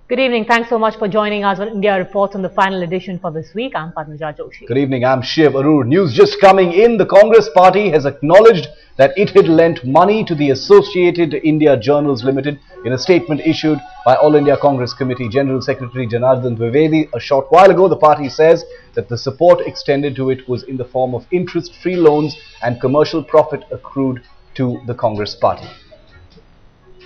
Good evening. Thanks so much for joining us on India Reports on the final edition for this week. I'm Padmaja Joshi. Good evening. I'm Shiv Arur. News just coming in. The Congress party has acknowledged that it had lent money to the Associated India Journals Ltd. In a statement issued by All India Congress Committee General Secretary Janardhan Dwivedi a short while ago. The party says that the support extended to it was in the form of interest-free loans and commercial profit accrued to the Congress party.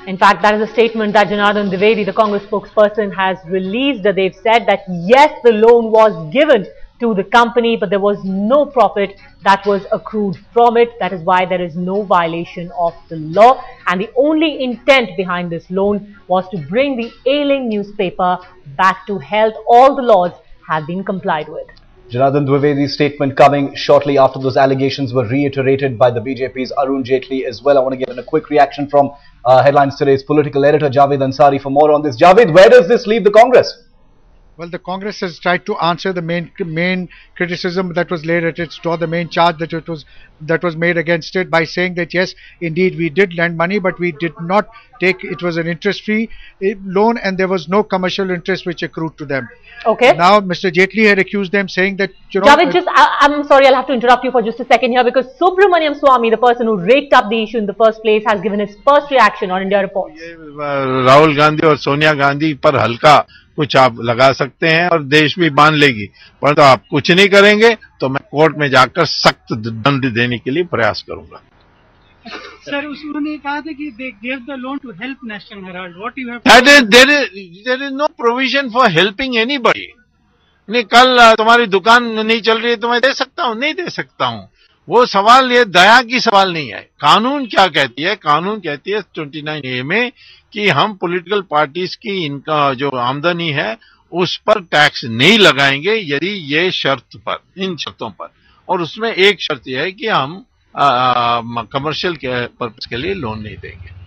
In fact, that is a statement that Janardhan Dwivedi, the Congress spokesperson, has released. They've said that yes, the loan was given to the company, but there was no profit that was accrued from it. That is why there is no violation of the law. And the only intent behind this loan was to bring the ailing newspaper back to health. All the laws have been complied with. Janardhan Dwivedi's statement coming shortly after those allegations were reiterated by the BJP's Arun Jaitley as well. I want to get a quick reaction from Headlines Today's political editor Javed Ansari for more on this. Javed, where does this leave the Congress? Well, the Congress has tried to answer the main criticism that was laid at its door, the main charge that was made against it, by saying that yes, indeed we did lend money, but we did not take it was an interest-free loan, and there was no commercial interest which accrued to them. Okay. Now, Mr. Jaitley had accused them, saying that Javed, I'm sorry, I'll have to interrupt you for just a second here, because Subramanian Swamy, the person who raked up the issue in the first place, has given his first reaction on India Reports. Rahul Gandhi और सोनिया गांधी पर हल्का कुछ आप लगा सकते हैं और देश भी मान लेगी, परंतु आप कुछ नहीं करेंगे तो मैं कोर्ट में जाकर सख्त दंड देने के लिए प्रयास करूंगा। सर, उन्होंने कहा था कि they gave the loan to help National Herald. What you have? There is no provision for helping anybody. नहीं, कल तुम्हारी दुकान नहीं चल रही है तो मैं दे सकता हूँ? नहीं दे सकता हूँ। वो सवाल ये दया की सवाल नहीं है। कानून क्या कहती है? कानून कहती है 29A में कि हम पॉलिटिकल पार्टीज की इनका जो आमदनी है उस पर टैक्स नहीं लगाएंगे यदि ये शर्त पर, इन शर्तों पर, और उसमें एक शर्त यह है कि हम कमर्शियल पर्पस के लिए लोन नहीं देंगे।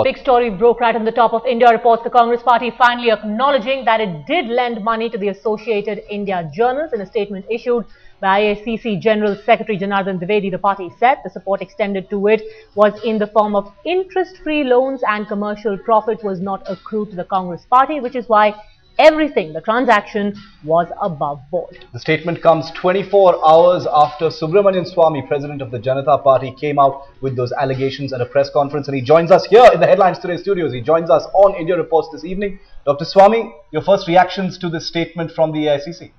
Big story broke right on the top of India Reports. The Congress party finally acknowledging that it did lend money to the Associated India Journals. In a statement issued by AICC General Secretary Janardhan Dwivedi, the party said the support extended to it was in the form of interest-free loans and commercial profit was not accrued to the Congress party, which is why everything, the transaction, was above board. The statement comes 24 hours after Subramanian Swamy, president of the Janata Party, came out with those allegations at a press conference, and he joins us here in the Headlines Today studios. He joins us on India Reports this evening. Dr. Swamy, your first reactions to this statement from the AICC?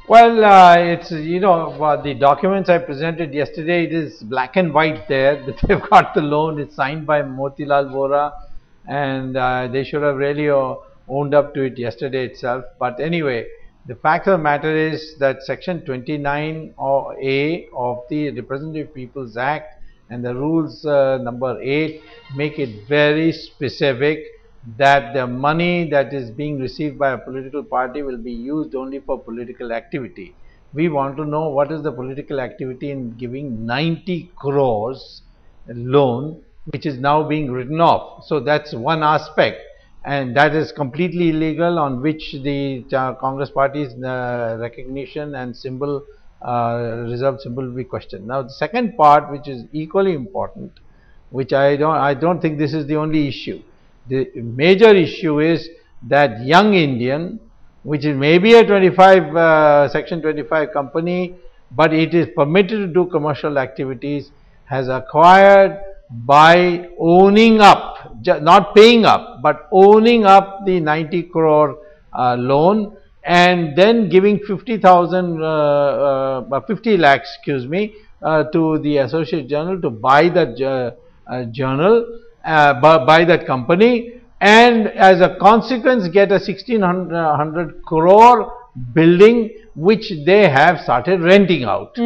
Well, it's, the documents I presented yesterday, it is black and white there that they've got the loan. It's signed by Moti Lal Bohra, and they should have really owned up to it yesterday itself. But anyway, the fact of the matter is that Section 29A of the Representative People's Act and the rules number 8 make it very specific that the money that is being received by a political party will be used only for political activity. We want to know what is the political activity in giving 90 crores loan, which is now being written off. So that's one aspect, and that is completely illegal, on which the Congress party's recognition and symbol, reserved symbol, will be questioned. Now the second part, which is equally important, which I don't think this is the only issue. The major issue is that Young Indian, which is maybe a Section 25 company, but it is permitted to do commercial activities, has acquired by owning up, not paying up, but owning up the 90 crore loan, and then giving 50 lakhs, to the Associated Journal to buy that journal, by that company, and as a consequence get a 1600 crore building which they have started renting out.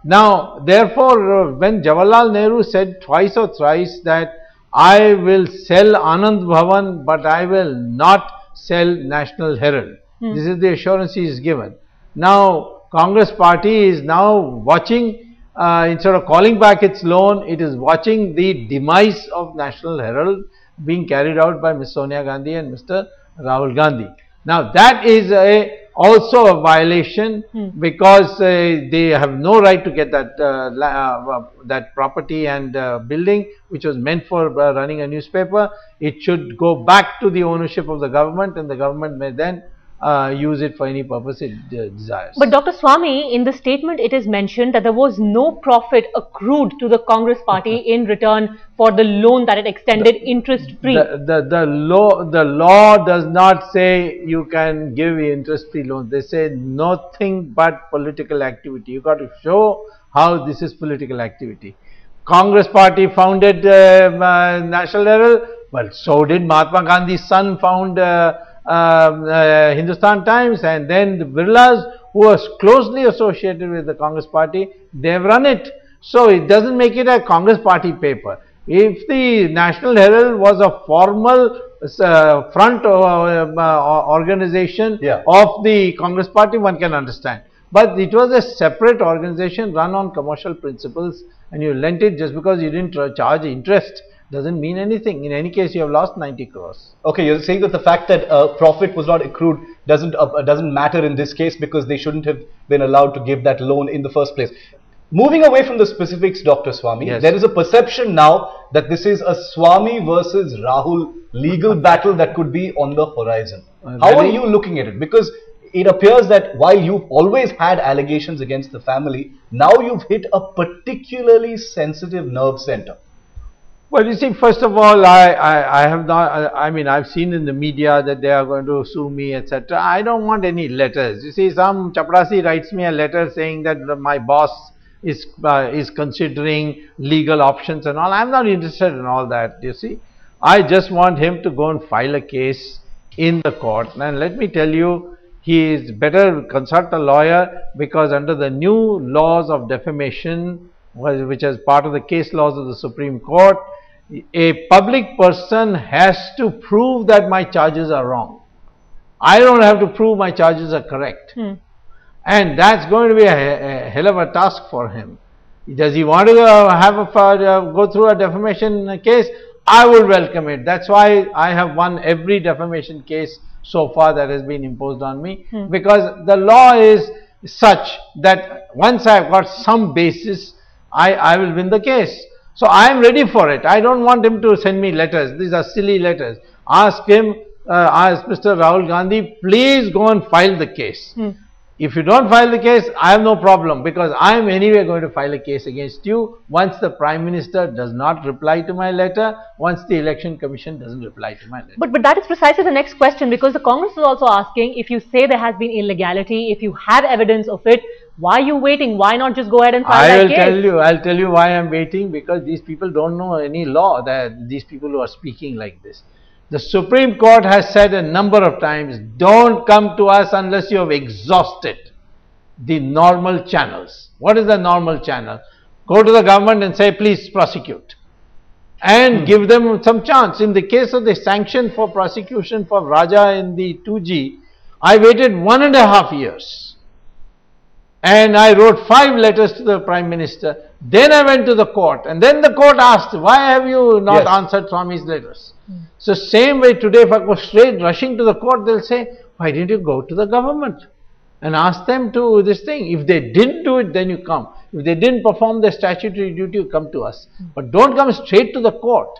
Now, therefore, when Jawharlal Nehru said twice or thrice that I will sell Anand Bhavan, but I will not sell National Herald, this is the assurance he is given. Now, Congress party is now watching. Instead of calling back its loan, it is watching the demise of National Herald being carried out by Ms. Sonia Gandhi and Mr. Rahul Gandhi. Now that is also a violation because they have no right to get that that property and building which was meant for running a newspaper. It should go back to the ownership of the government, and the government may then use it for any purpose it desires. But Dr. Swamy, in the statement it is mentioned that there was no profit accrued to the Congress party in return for the loan that it extended interest free. The law does not say you can give interest free loans. They say nothing but political activity. You got to show how this is political activity. Congress party founded National Herald, but so did Mahatma Gandhi's son found Hindustan Times, and then the Birlas, who was closely associated with the Congress party, they have run it. So it doesn't make it a Congress party paper. If the National Herald was a formal front organization of the Congress party, one can understand. But it was a separate organization run on commercial principles, and you lent it just because you didn't charge interest doesn't mean anything. In any case, you have lost 90 crores. Okay, you're saying that the fact that profit was not accrued doesn't matter in this case because they shouldn't have been allowed to give that loan in the first place. Moving away from the specifics, Dr. Swamy, there is a perception now that this is a Swamy versus Rahul legal battle that could be on the horizon. How are you looking at it? Because it appears that while you've always had allegations against the family, now you've hit a particularly sensitive nerve center. Well, you see, first of all, I have not, I mean, I've seen in the media that they are going to sue me, etc. I don't want any letters. You see, some chaprasi writes me a letter saying that my boss is considering legal options and all. I'm not interested in all that, you see. I just want him to go and file a case in the court. And let me tell you, he is better consult a lawyer, because under the new laws of defamation, which is part of the case laws of the Supreme Court, a public person has to prove that my charges are wrong. I don't have to prove my charges are correct. And that's going to be a hell of a task for him. Does he want to go through a defamation case? I would welcome it. That's why I have won every defamation case so far that has been imposed on me, because the law is such that once I have got some basis, I will win the case. So I am ready for it. I don't want him to send me letters. These are silly letters. Ask him, ask Mr. Rahul Gandhi, please go and file the case. If you don't file the case, I have no problem, because I am anyway going to file a case against you once the Prime Minister does not reply to my letter, once the Election Commission doesn't reply to my letter. But that is precisely the next question, because the Congress is also asking, if you say there has been illegality, if you have evidence of it, why are you waiting? Why not just go ahead and file that case? I'll tell you why I am waiting, because these people don't know any law, that these people who are speaking like this. The Supreme Court has said a number of times, don't come to us unless you have exhausted the normal channels. What is the normal channel? Go to the government and say, please prosecute. And give them some chance. In the case of the sanction for prosecution for Raja in the 2G, I waited 1.5 years. And I wrote 5 letters to the Prime Minister. Then I went to the court. And then the court asked, why have you not answered Swamy's letters? So same way today, if I go straight rushing to the court, they'll say, why didn't you go to the government and ask them to this thing? If they didn't do it, then you come. If they didn't perform their statutory duty, you come to us. But don't come straight to the court.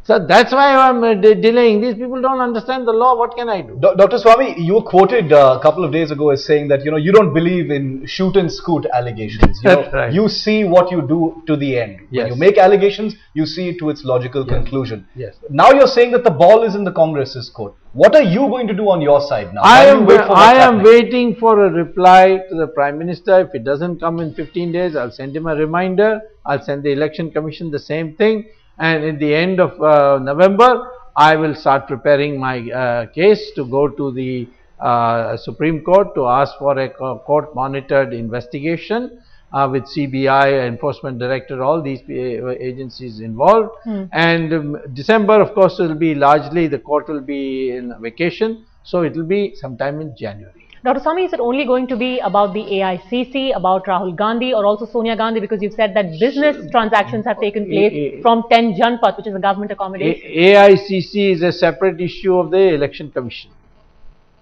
So that's why I'm delaying. These people don't understand the law. What can I do? Dr. Swamy, you were quoted a couple of days ago as saying that, you don't believe in shoot and scoot allegations. Right. You see what you do to the end. When you make allegations, you see it to its logical conclusion. Now you're saying that the ball is in the Congress's court. What are you going to do on your side now? I am waiting for a reply to the Prime Minister. If it doesn't come in 15 days, I'll send him a reminder. I'll send the Election Commission the same thing. And at the end of November, I will start preparing my case to go to the Supreme Court to ask for a court-monitored investigation with CBI, Enforcement Director, all these agencies involved. And December, of course, will be largely, the court will be in vacation, so it will be sometime in January. Dr. Swamy, is it only going to be about the AICC, about Rahul Gandhi, or also Sonia Gandhi, because you've said that business transactions have taken place from 10 Janpath, which is a government accommodation? AICC is a separate issue of the Election Commission.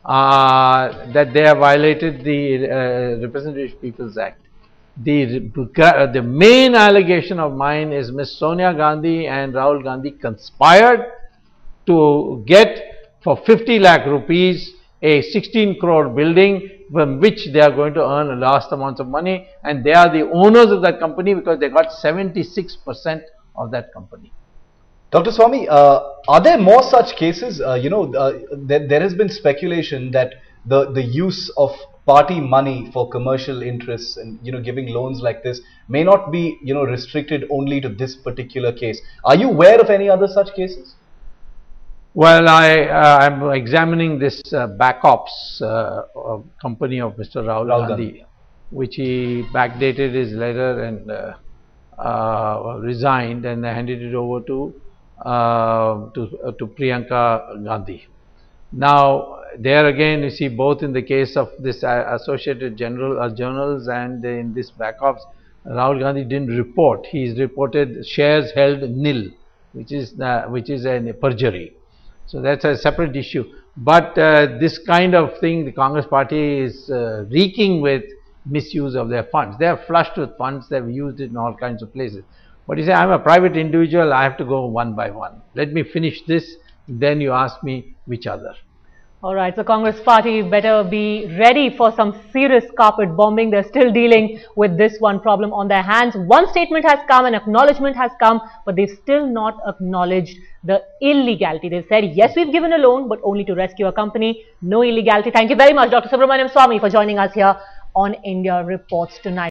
that they have violated the Representative People's Act. The main allegation of mine is Ms. Sonia Gandhi and Rahul Gandhi conspired to get for 50 lakh rupees a 16 crore building from which they are going to earn vast amounts of money, and they are the owners of that company because they got 76% of that company. Dr. Swamy, are there more such cases? There has been speculation that the use of party money for commercial interests and giving loans like this may not be restricted only to this particular case. Are you aware of any other such cases? Well, I'm examining this back ops company of Mr. Rahul Gandhi, which he backdated his letter and resigned and handed it over to Priyanka Gandhi. Now, there again, you see, both in the case of this Associated Journals and in this back ops, Rahul Gandhi didn't report. He's reported shares held nil, which is a perjury. So that's a separate issue. But this kind of thing, the Congress party is reeking with misuse of their funds. They are flushed with funds. They've used it in all kinds of places. But you say, I'm a private individual, I have to go one by one. Let me finish this, then you ask me which other. Alright, so Congress party better be ready for some serious carpet bombing. They're still dealing with this one problem on their hands. One statement has come, an acknowledgement has come, but they've still not acknowledged the illegality. They said, yes, we've given a loan, but only to rescue a company. No illegality. Thank you very much, Dr. Subramanian Swamy, for joining us here on India Reports tonight.